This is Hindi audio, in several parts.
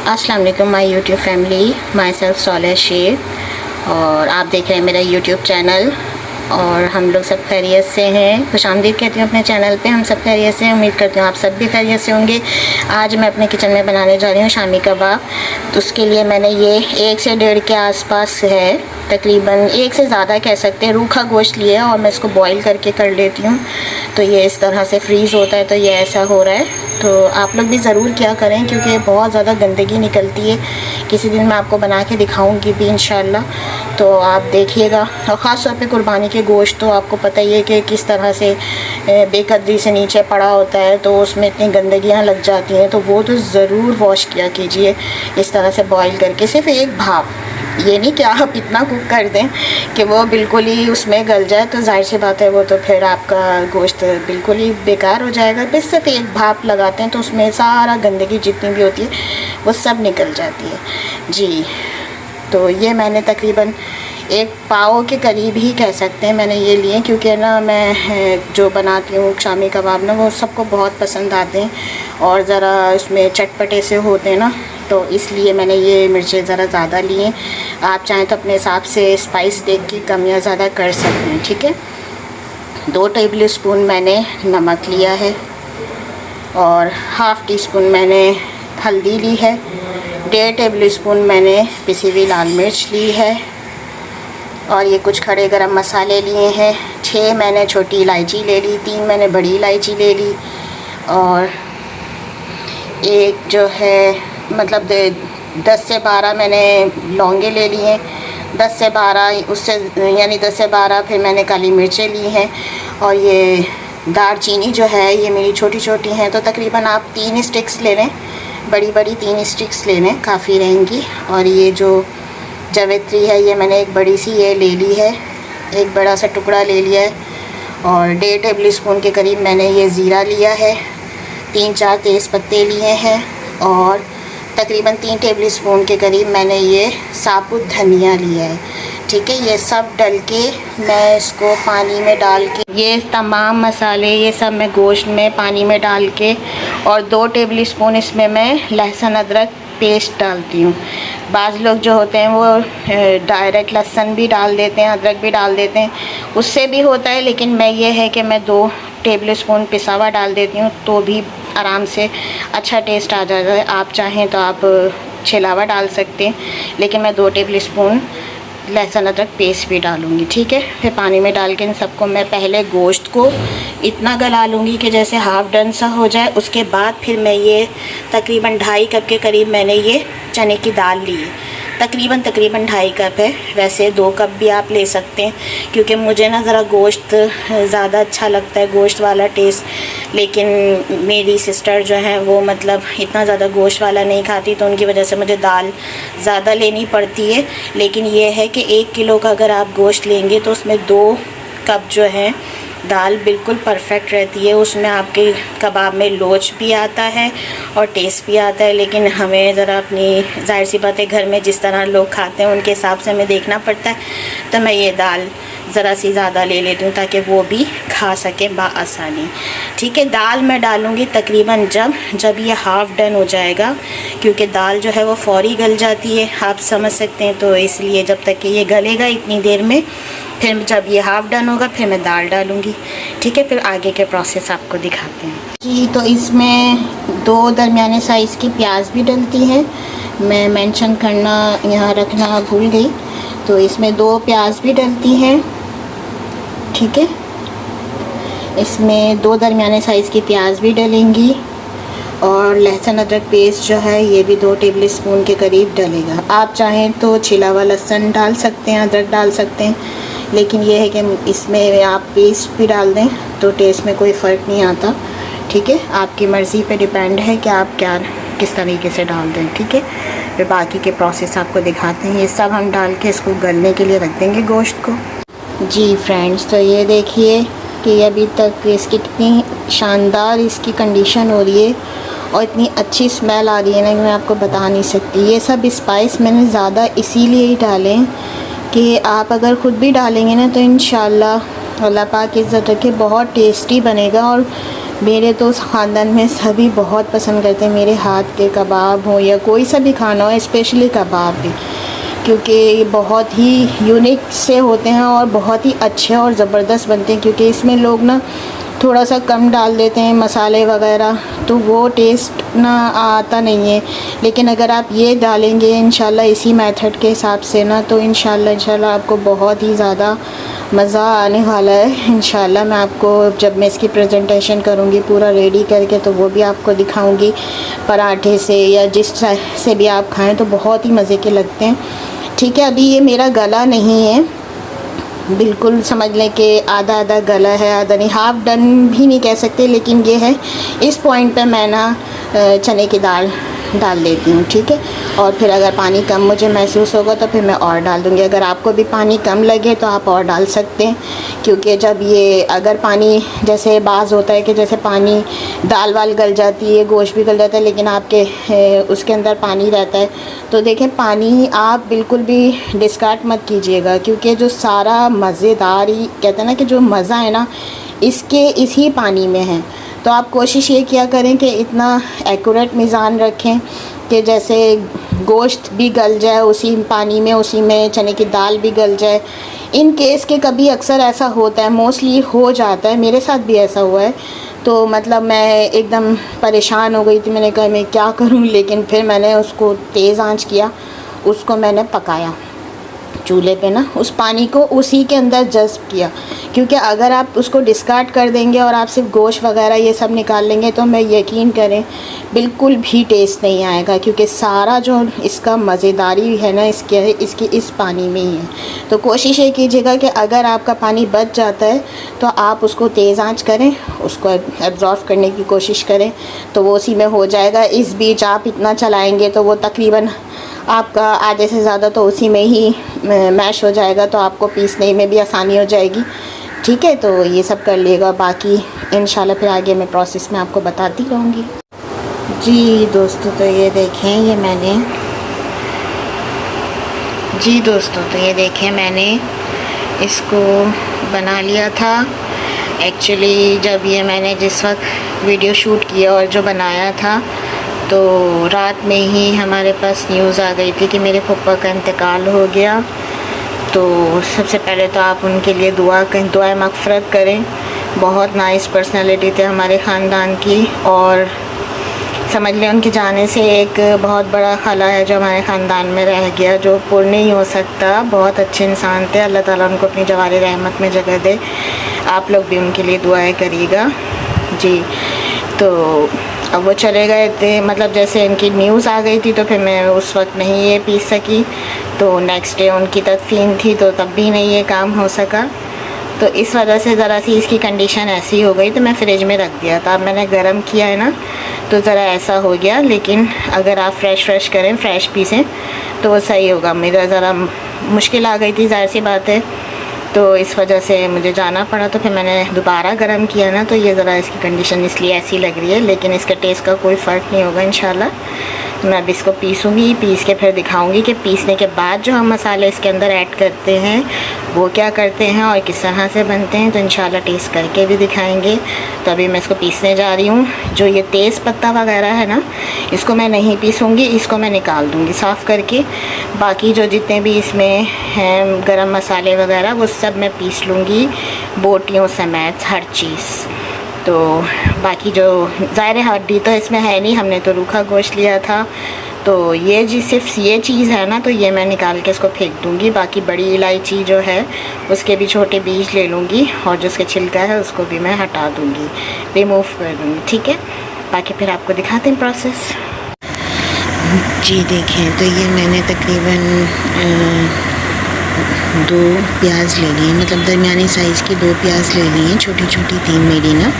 अस्सलाम वालेकुम my YouTube family, myself Saleh Shaikh और आप देख रहे हैं मेरा यूट्यूब चैनल। और हम लोग सब खैरियत से हैं। खुशामदीद कहती हूँ अपने चैनल पे। हम सब खैरियत से हैं, उम्मीद करती हूँ आप सब भी खैरियत से होंगे। आज मैं अपने किचन में बनाने जा रही हूँ शामी कबाब। तो उसके लिए मैंने ये 1 से 1.5 के आसपास है, तकरीबन 1 से ज़्यादा कह सकते हैं, रूखा गोश्त लिया और मैं इसको बॉईल करके कर लेती हूँ। तो ये इस तरह से फ्रीज़ होता है, तो ये ऐसा हो रहा है। तो आप लोग भी ज़रूर क्या करें, क्योंकि बहुत ज़्यादा गंदगी निकलती है। किसी दिन मैं आपको बना के दिखाऊंगी भी इंशाल्लाह, तो आप देखिएगा। और ख़ास तौर पे कुर्बानी के गोश्त तो आपको पता ही है कि किस तरह से बेकदरी से नीचे पड़ा होता है, तो उसमें इतनी गंदगियाँ लग जाती हैं। तो वो तो ज़रूर वॉश किया कीजिए इस तरह से बॉईल करके, सिर्फ एक भाप। ये नहीं कि आप इतना कुक कर दें कि वो बिल्कुल ही उसमें गल जाए, तो जाहिर सी बात है वो तो फिर आपका गोश्त बिल्कुल ही बेकार हो जाएगा। बस सिर्फ एक भाप लगाते हैं तो उसमें सारा गंदगी जितनी भी होती है वो सब निकल जाती है जी। तो ये मैंने तकरीबन 1 पाव के करीब ही कह सकते हैं मैंने ये लिए, क्योंकि ना मैं जो बनाती हूँ शामी कबाब ना, वो सबको बहुत पसंद आते हैं और ज़रा इसमें चटपटे से होते हैं ना, तो इसलिए मैंने ये मिर्चें ज़रा ज़्यादा लिए। आप चाहें तो अपने हिसाब से स्पाइस देख के कम या ज़्यादा कर सकते हैं, ठीक है। 2 टेबल स्पून मैंने नमक लिया है और ½ टी स्पून मैंने हल्दी ली है। 1.5 टेबल स्पून मैंने पिसी हुई लाल मिर्च ली है और ये कुछ खड़े गरम मसाले लिए हैं। 6 मैंने छोटी इलायची ले ली, 3 मैंने बड़ी इलायची ले ली और एक जो है मतलब 10 से 12 मैंने लौंगे ले लिए। 10 से 12 उससे यानी 10 से 12 फिर मैंने काली मिर्चें ली हैं। और ये दालचीनी जो है ये मेरी छोटी छोटी हैं, तो तकरीबन आप 3 स्टिक्स ले लें, बड़ी बड़ी 3 स्टिक्स ले लें, काफ़ी रहेंगी। और ये जो जावित्री है ये मैंने एक बड़ी सी ये ले ली है, एक बड़ा सा टुकड़ा ले लिया है। और 1.5 टेबल स्पून के करीब मैंने ये ज़ीरा लिया है। 3-4 तेज़ पत्ते लिए हैं और तकरीबन 3 टेबल स्पून के करीब मैंने ये साबुत धनिया लिया है, ठीक है। ये सब डल के मैं इसको पानी में डाल के, ये तमाम मसाले ये सब मैं गोश्त में पानी में डाल के, और 2 टेबल स्पून इसमें मैं लहसुन अदरक पेस्ट डालती हूँ। बाज़ लोग जो होते हैं वो डायरेक्ट लहसुन भी डाल देते हैं, अदरक भी डाल देते हैं, उससे भी होता है। लेकिन मैं ये है कि मैं 2 टेबल स्पून पिसा हुआ डाल देती हूँ, तो भी आराम से अच्छा टेस्ट आ जाता है। आप चाहें तो आप छिलावा डाल सकते हैं, लेकिन मैं 2 टेबल स्पून लहसुन अदरक पेस्ट भी डालूँगी, ठीक है। फिर पानी में डाल के इन सबको मैं पहले गोश्त को इतना गला लूँगी कि जैसे हाफ़ डन सा हो जाए। उसके बाद फिर मैं ये तकरीबन 2.5 कप के करीब मैंने ये चने की दाल ली है। तकरीबन 2.5 कप है, वैसे 2 कप भी आप ले सकते हैं, क्योंकि मुझे ना ज़रा गोश्त ज़्यादा अच्छा लगता है, गोश्त वाला टेस्ट। लेकिन मेरी सिस्टर जो है वो मतलब इतना ज़्यादा गोश्त वाला नहीं खाती, तो उनकी वजह से मुझे दाल ज़्यादा लेनी पड़ती है। लेकिन ये है कि 1 किलो का अगर आप गोश्त लेंगे तो उसमें 2 कप जो है दाल बिल्कुल परफेक्ट रहती है। उसमें आपके कबाब में लोच भी आता है और टेस्ट भी आता है। लेकिन हमें ज़रा अपनी जाहिर सी बात है, घर में जिस तरह लोग खाते हैं उनके हिसाब से हमें देखना पड़ता है। तो मैं ये दाल ज़रा सी ज़्यादा ले लेती हूँ ताकि वो भी खा सकें बआसानी, ठीक है। दाल मैं डालूँगी तकरीबन जब ये हाफ़ डन हो जाएगा, क्योंकि दाल जो है वो फ़ौरी गल जाती है, आप समझ सकते हैं। तो इसलिए जब तक कि ये गलेगा इतनी देर में, फिर जब ये हाफ़ डन होगा फिर मैं दाल डालूँगी, ठीक है। फिर आगे के प्रोसेस आपको दिखाते हैं जी। तो इसमें 2 दरमियाने साइज़ की प्याज भी डलती हैं, मैं मेंशन करना यहाँ रखना भूल गई। तो इसमें 2 प्याज भी डलती हैं, ठीक है। इसमें 2 दरमियाने साइज़ की प्याज भी डलेंगी और लहसुन अदरक पेस्ट जो है ये भी 2 टेबल स्पून के करीब डलेगा। आप चाहें तो छिला हुआ लहसुन डाल सकते हैं, अदरक डाल सकते हैं, लेकिन ये है कि इसमें आप पेस्ट भी डाल दें तो टेस्ट में कोई फ़र्क नहीं आता, ठीक है। आपकी मर्ज़ी पे डिपेंड है कि आप किस तरीके से डाल दें, ठीक है। फिर बाकी के प्रोसेस आपको दिखाते हैं। ये सब हम डाल के इसको गलने के लिए रख देंगे गोश्त को जी। फ्रेंड्स, तो ये देखिए कि अभी तक इसकी कितनी शानदार इसकी कंडीशन हो रही है और इतनी अच्छी स्मेल आ रही है ना कि मैं आपको बता नहीं सकती। ये सब स्पाइस मैंने ज़्यादा इसीलिए ही डाले कि आप अगर ख़ुद भी डालेंगे ना तो इंशाल्लाह अल्लाह पाक इज़्ज़त रखे बहुत टेस्टी बनेगा। और मेरे तो ख़ानदान में सभी बहुत पसंद करते हैं मेरे हाथ के कबाब हो या कोई सा भी खाना हो, स्पेशली कबाब भी, क्योंकि ये बहुत ही यूनिक से होते हैं और बहुत ही अच्छे और ज़बरदस्त बनते हैं। क्योंकि इसमें लोग ना थोड़ा सा कम डाल देते हैं मसाले वगैरह, तो वो टेस्ट ना आता नहीं है। लेकिन अगर आप ये डालेंगे इंशाल्लाह इसी मेथड के हिसाब से ना, तो इंशाल्लाह आपको बहुत ही ज़्यादा मज़ा आने वाला है। इंशाल्लाह मैं आपको जब मैं इसकी प्रेजेंटेशन करूँगी पूरा रेडी करके, तो वो भी आपको दिखाऊँगी। पराठे से या जिस से भी आप खाएँ तो बहुत ही मज़े के लगते हैं। ठीक है, अभी ये मेरा गला नहीं है, बिल्कुल समझ लें कि आधा आधा गला है, आधा नहीं, हाफ़ डन भी नहीं कह सकते, लेकिन ये है। इस पॉइंट पे मैं ना चने की दाल डाल देती हूँ। ठीक है, और फिर अगर पानी कम मुझे महसूस होगा तो फिर मैं और डाल दूँगी। अगर आपको भी पानी कम लगे तो आप और डाल सकते हैं, क्योंकि जब ये अगर पानी जैसे बाज़ होता है कि जैसे पानी दाल वाल गल जाती है, गोश्त भी गल जाता है, लेकिन आपके उसके अंदर पानी रहता है, तो देखें पानी आप बिल्कुल भी डिस्कार्ड मत कीजिएगा, क्योंकि जो सारा मज़ेदार ही कहते हैं ना कि जो मज़ा है ना इसके इसी पानी में है। तो आप कोशिश ये किया करें कि इतना एक्यूरेट मीज़ान रखें कि जैसे गोश्त भी गल जाए उसी पानी में, उसी में चने की दाल भी गल जाए। इन केस के कभी अक्सर ऐसा होता है, मोस्टली हो जाता है, मेरे साथ भी ऐसा हुआ है। तो मतलब मैं एकदम परेशान हो गई थी, मैंने कहा मैं क्या करूं, लेकिन फिर मैंने उसको तेज़ आंच किया, उसको मैंने पकाया चूल्हे पे ना, उस पानी को उसी के अंदर जज़्ब किया। क्योंकि अगर आप उसको डिस्कार्ड कर देंगे और आप सिर्फ गोश्त वगैरह ये सब निकाल लेंगे तो मैं यकीन करें बिल्कुल भी टेस्ट नहीं आएगा, क्योंकि सारा जो इसका मज़ेदारी है ना इसकी इस पानी में ही है। तो कोशिश ये कीजिएगा कि अगर आपका पानी बच जाता है तो आप उसको तेज़ आंच करें, उसको एब्ज़ॉर्ब करने की कोशिश करें, तो वो उसी में हो जाएगा। इस बीच आप इतना चलाएँगे तो वो तकरीबन आपका आधे से ज़्यादा तो उसी में ही मैश हो जाएगा, तो आपको पीसने में भी आसानी हो जाएगी। ठीक है, तो ये सब कर लेगा, बाकी इंशाल्लाह फिर आगे मैं प्रोसेस में आपको बताती रहूँगी। जी दोस्तों, तो ये देखें ये देखें मैंने इसको बना लिया था। एक्चुअली जब ये मैंने जिस वक्त वीडियो शूट किया और जो बनाया था, तो रात में ही हमारे पास न्यूज़ आ गई थी कि मेरे फूफा का इंतकाल हो गया। तो सबसे पहले तो आप उनके लिए दुआ मग़फ़िरत करें। बहुत नाइस पर्सनालिटी थे हमारे ख़ानदान की, और समझ लें उनके जाने से एक बहुत बड़ा खला है जो हमारे ख़ानदान में रह गया, जो पुर नहीं हो सकता। बहुत अच्छे इंसान थे, अल्लाह ताला उनको अपनी जवारी रहमत में जगह दे। आप लोग भी उनके लिए दुआएं करिएगा जी। तो अब वो चले गए थे, मतलब जैसे इनकी न्यूज़ आ गई थी तो फिर मैं उस वक्त नहीं ये पीस सकी, तो नेक्स्ट डे उनकी तदफीन थी तो तब भी नहीं ये काम हो सका। तो इस वजह से ज़रा सी इसकी कंडीशन ऐसी हो गई, तो मैं फ्रिज में रख दिया था। अब मैंने गर्म किया है ना, तो ज़रा ऐसा हो गया। लेकिन अगर आप फ्रेश करें, फ्रेश पीसें तो वो सही होगा। मेरा ज़रा मुश्किल आ गई थी, ज़ाहिर सी बात है, तो इस वजह से मुझे जाना पड़ा। तो फिर मैंने दोबारा गर्म किया ना, तो ये ज़रा इसकी कंडीशन इसलिए ऐसी लग रही है, लेकिन इसके टेस्ट का कोई फ़र्क नहीं होगा इंशाल्लाह। तो मैं अब इसको पीसूँगी, पीस के फिर दिखाऊंगी कि पीसने के बाद जो हम मसाले इसके अंदर ऐड करते हैं वो क्या करते हैं और किस तरह से बनते हैं, तो इंशाल्लाह टेस्ट करके भी दिखाएंगे। तो अभी मैं इसको पीसने जा रही हूँ। जो ये तेज़ पत्ता वगैरह है ना, इसको मैं नहीं पीसूँगी, इसको मैं निकाल दूँगी साफ़ करके। बाकी जो जितने भी इसमें हैं गरम मसाले वगैरह वो सब मैं पीस लूँगी, बोटियों समेत हर चीज़। तो बाकी जो ज़ाहिर हड्डी तो इसमें है नहीं, हमने तो रूखा गोश्त लिया था, तो ये जी सिर्फ ये चीज़ है ना, तो ये मैं निकाल के इसको फेंक दूँगी। बाकी बड़ी इलायची जो है उसके भी छोटे बीज ले लूँगी, और जो उसके छिलका है उसको भी मैं हटा दूँगी, रिमूव कर दूँगी। ठीक है, बाकी फिर आपको दिखाते हैं प्रोसेस। जी देखें, तो ये मैंने तकरीबन 2 प्याज ले लिए, मतलब दरमियानी साइज़ की 2 प्याज ले ली हैं, छोटी छोटी 3 मेरी ना,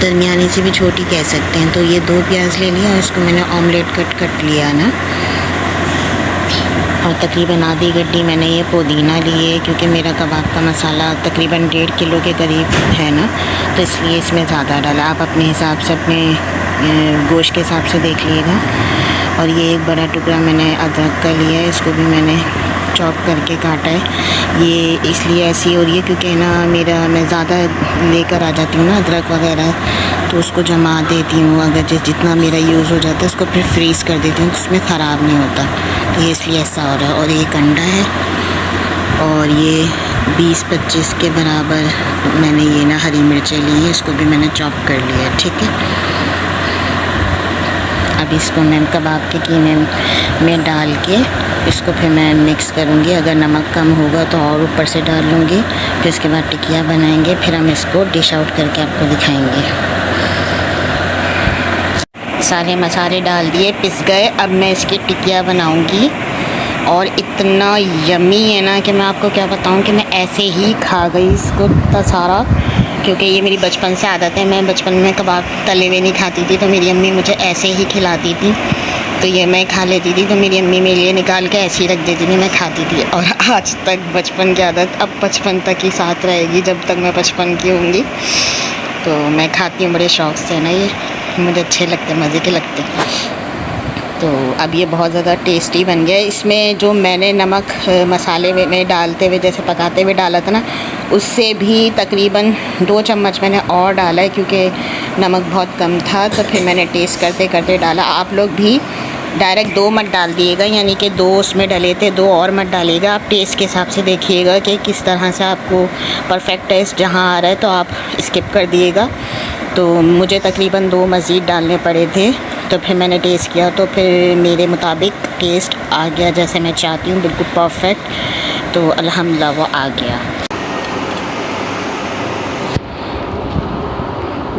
दरमियानी से भी छोटी कह सकते हैं। तो ये 2 प्याज ले लिया और इसको मैंने ऑमलेट कट लिया ना, और तकरीबन आधी गड्डी मैंने ये पुदीना ली है, क्योंकि मेरा कबाब का मसाला तकरीबन 1.5 किलो के करीब है ना, तो इसलिए इसमें ज़्यादा डाला। आप अपने हिसाब से, अपने गोश्त के हिसाब से देख लीजिएगा। और ये एक बड़ा टुकड़ा मैंने अदरक का लिया है, इसको भी मैंने चॉप करके काटा है। ये इसलिए ऐसी हो रही है क्योंकि ना मैं ज़्यादा लेकर आ जाती हूँ ना अदरक वगैरह, तो उसको जमा देती हूँ। अगर जितना मेरा यूज़ हो जाता है उसको फिर फ्रीज़ कर देती हूँ तो उसमें ख़राब नहीं होता, तो ये इसलिए ऐसा हो रहा है। और एक अंडा है और ये 20-25 के बराबर मैंने ये ना हरी मिर्चें ली हैं, इसको भी मैंने चॉप कर लिया है। ठीक है, अब इसको मैं कबाब के कीमे में डाल के इसको फिर मैं मिक्स करूँगी। अगर नमक कम होगा तो और ऊपर से डाल लूँगी। फिर उसके बाद टिकिया बनाएंगे, फिर हम इसको डिश आउट करके आपको दिखाएंगे। सारे मसाले डाल दिए, पिस गए। अब मैं इसकी टिकिया बनाऊँगी और इतना यमी है ना कि मैं आपको क्या बताऊँ कि मैं ऐसे ही खा गई इसको इतना सारा, क्योंकि ये मेरी बचपन से आदत है। मैं बचपन में कबाब तले हुए नहीं खाती थी, तो मेरी अम्मी मुझे ऐसे ही खिलाती थी, तो ये मैं खा लेती थी। तो मेरी अम्मी मेरे लिए निकाल के ऐसे ही रख देती थी, मैं खाती थी। और आज तक बचपन की आदत अब बचपन तक ही साथ रहेगी, जब तक मैं 55 की होंगी। तो मैं खाती हूँ बड़े शौक़ से ना, ये मुझे अच्छे लगते, मज़े के लगते। तो अब ये बहुत ज़्यादा टेस्टी बन गया है। इसमें जो मैंने नमक मसाले में डालते हुए जैसे पकाते हुए डाला था ना, उससे भी तकरीबन 2 चम्मच मैंने और डाला है, क्योंकि नमक बहुत कम था। तो फिर मैंने टेस्ट करते करते डाला। आप लोग भी डायरेक्ट 2 मत डाल दिएगा, यानी कि 2 उसमें डले थे, 2 और मत डालिएगा। आप टेस्ट के हिसाब से देखिएगा कि किस तरह से आपको परफेक्ट टेस्ट जहाँ आ रहा है, तो आप स्किप कर दिएगा। तो मुझे तकरीबन 2 मज़ीद डालने पड़े थे, तो फिर मैंने टेस्ट किया, तो फिर मेरे मुताबिक टेस्ट आ गया जैसे मैं चाहती हूँ, बिल्कुल परफेक्ट। तो अल्हम्दुलिल्लाह वो आ गया।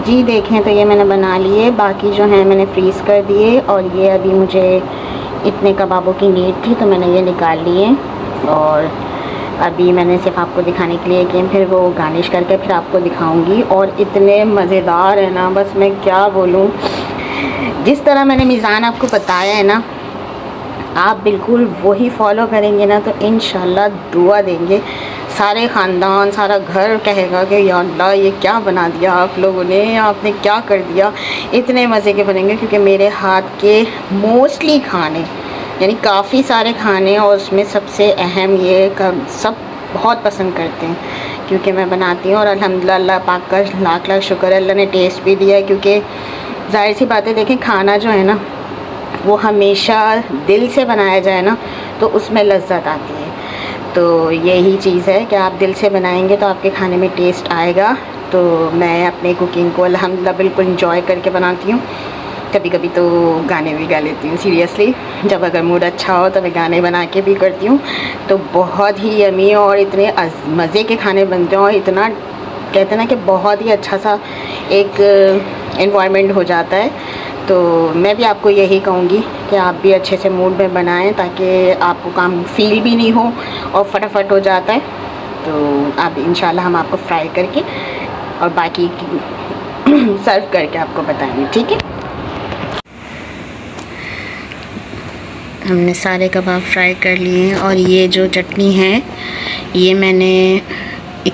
जी देखें, तो ये मैंने बना लिए, बाकी जो है मैंने फ्रीज़ कर दिए। और ये अभी मुझे इतने कबाबों की नीड थी, तो मैंने ये निकाल लिए। और अभी मैंने सिर्फ आपको दिखाने के लिए कि फिर वो गार्निश करके फिर आपको दिखाऊंगी। और इतने मज़ेदार है ना, बस मैं क्या बोलूँ। जिस तरह मैंने मीज़ान आपको बताया है ना, आप बिल्कुल वही फॉलो करेंगे ना, तो इंशाल्लाह दुआ देंगे। सारे ख़ानदान, सारा घर कहेगा कि या अल्लाह ये क्या बना दिया आप लोगों ने, आपने क्या कर दिया। इतने मज़े के बनेंगे, क्योंकि मेरे हाथ के मोस्टली खाने, यानी काफ़ी सारे खाने, और उसमें सबसे अहम ये सब बहुत पसंद करते हैं क्योंकि मैं बनाती हूँ। और अल्हम्दुलिल्लाह अल्लाह पाक का लाख लाख शुक्र है, अल्लाह ने टेस्ट भी दिया है। क्योंकि ज़ाहिर सी बात है, देखें खाना जो है ना, वो हमेशा दिल से बनाया जाए ना, तो उसमें लज्जत आती है। तो यही चीज़ है कि आप दिल से बनाएंगे तो आपके खाने में टेस्ट आएगा। तो मैं अपने कुकिंग को अल्हम्दुलिल्लाह बिल्कुल इंजॉय करके बनाती हूँ। कभी कभी तो गाने भी गा लेती हूँ, सीरियसली। जब अगर मूड अच्छा हो तो मैं गाने बना के भी करती हूँ। तो बहुत ही यमी और इतने मज़े के खाने बनते हैं, और इतना कहते हैं ना कि बहुत ही अच्छा सा एक एनवायरनमेंट हो जाता है। तो मैं भी आपको यही कहूँगी कि आप भी अच्छे से मूड में बनाएं, ताकि आपको काम फील भी नहीं हो और फटाफट हो जाता है। तो अब इंशाल्लाह हम आपको फ्राई करके और बाकी सर्व करके आपको बताएंगे, ठीक है। हमने सारे कबाब फ्राई कर लिए हैं। और ये जो चटनी है, ये मैंने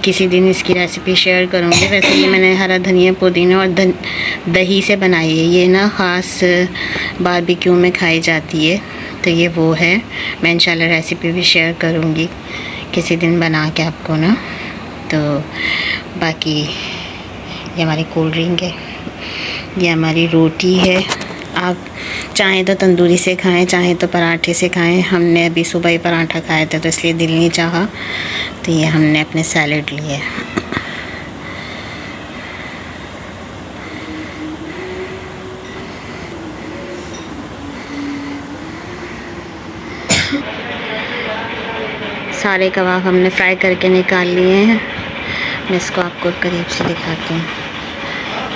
किसी दिन इसकी रेसिपी शेयर करूँगी। वैसे ये मैंने हरा धनिया, पुदीना और दही से बनाई है। ये ना ख़ास बारबेक्यू में खाई जाती है, तो ये वो है। मैं इंशाल्लाह रेसिपी भी शेयर करूँगी किसी दिन बना के आपको ना। तो बाकी ये हमारी कोल्ड ड्रिंक है, ये हमारी रोटी है। आप चाहें तो तंदूरी से खाएं, चाहें तो पराठे से खाएं। हमने अभी सुबह ही पराठा खाए थे, तो इसलिए दिल नहीं चाहा, तो ये हमने अपने सैलेड लिए। सारे कबाब हमने फ्राई करके निकाल लिए हैं। मैं इसको आपको करीब से दिखाती हूँ,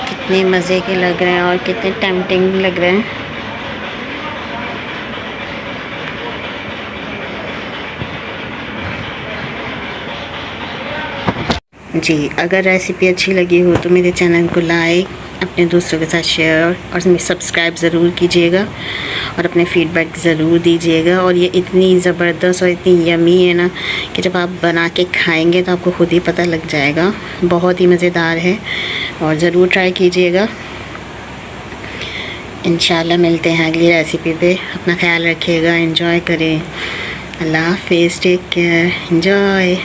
कितने मज़े के लग रहे हैं और कितने टेम्पटिंग लग रहे हैं। जी, अगर रेसिपी अच्छी लगी हो तो मेरे चैनल को लाइक, अपने दोस्तों के साथ शेयर और सब्सक्राइब ज़रूर कीजिएगा, और अपने फीडबैक ज़रूर दीजिएगा। और ये इतनी ज़बरदस्त और इतनी यमी है ना कि जब आप बना के खाएंगे तो आपको खुद ही पता लग जाएगा। बहुत ही मज़ेदार है, और ज़रूर ट्राई कीजिएगा। इंशाल्लाह मिलते हैं अगली रेसिपी पे। अपना ख्याल रखिएगा, एंजॉय करें। अल्लाह हाफिज़, टेक केयर, एंजॉय।